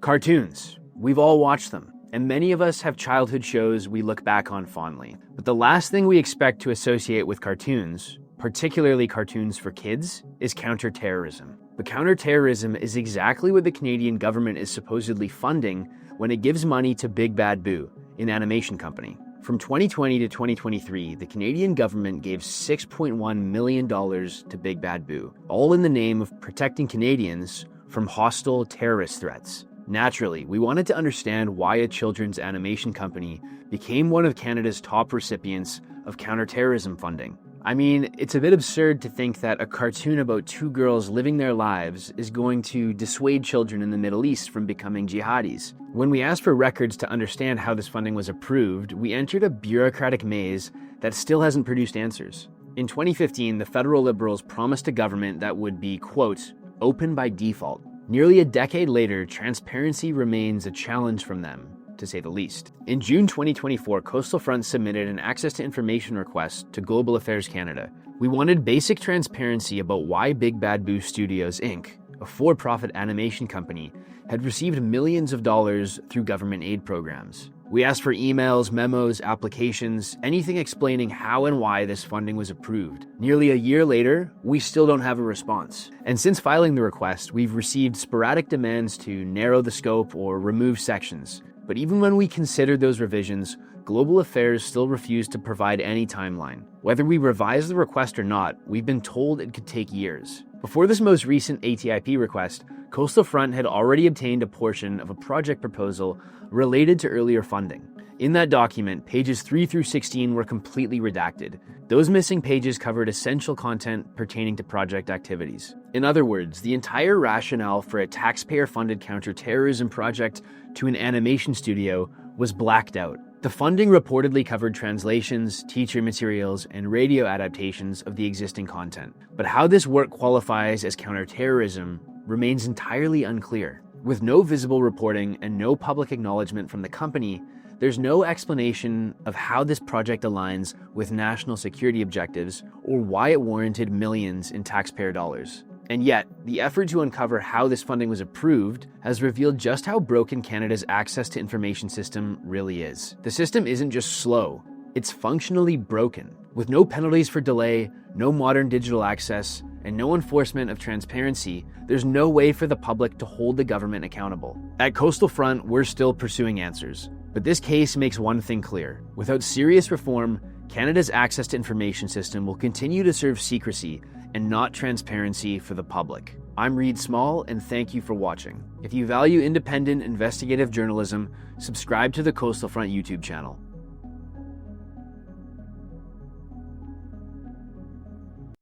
Cartoons. We've all watched them, and many of us have childhood shows we look back on fondly. But the last thing we expect to associate with cartoons, particularly cartoons for kids, is counterterrorism. But counterterrorism is exactly what the Canadian government is supposedly funding when it gives money to Big Bad Boo, an animation company. From 2020 to 2023, the Canadian government gave $6.1 million to Big Bad Boo, all in the name of protecting Canadians from hostile terrorist threats. Naturally, we wanted to understand why a children's animation company became one of Canada's top recipients of counterterrorism funding. I mean, it's a bit absurd to think that a cartoon about two girls living their lives is going to dissuade children in the Middle East from becoming jihadis. When we asked for records to understand how this funding was approved, we entered a bureaucratic maze that still hasn't produced answers. In 2015, the federal Liberals promised a government that would be, quote, open by default. Nearly a decade later, transparency remains a challenge from them, to say the least. In June 2024, Coastal Front submitted an access to information request to Global Affairs Canada. We wanted basic transparency about why Big Bad Boo Studios Inc., a for-profit animation company, had received millions of dollars through government aid programs. We asked for emails, memos, applications, anything explaining how and why this funding was approved. Nearly a year later, we still don't have a response. And since filing the request, we've received sporadic demands to narrow the scope or remove sections. But even when we considered those revisions, Global Affairs still refused to provide any timeline. Whether we revise the request or not, we've been told it could take years. Before this most recent ATIP request, Coastal Front had already obtained a portion of a project proposal related to earlier funding. In that document, pages 3 through 16 were completely redacted. Those missing pages covered essential content pertaining to project activities. In other words, the entire rationale for a taxpayer-funded counterterrorism project to an animation studio was blacked out. The funding reportedly covered translations, teacher materials, and radio adaptations of the existing content. But how this work qualifies as counterterrorism remains entirely unclear. With no visible reporting and no public acknowledgement from the company, there's no explanation of how this project aligns with national security objectives or why it warranted millions in taxpayer dollars. And yet, the effort to uncover how this funding was approved has revealed just how broken Canada's access to information system really is. The system isn't just slow, it's functionally broken. With no penalties for delay, no modern digital access, and no enforcement of transparency, there's no way for the public to hold the government accountable. At Coastal Front, we're still pursuing answers. But this case makes one thing clear. Without serious reform, Canada's access to information system will continue to serve secrecy and not transparency for the public. I'm Reed Small, and thank you for watching. If you value independent investigative journalism, subscribe to the Coastal Front YouTube channel.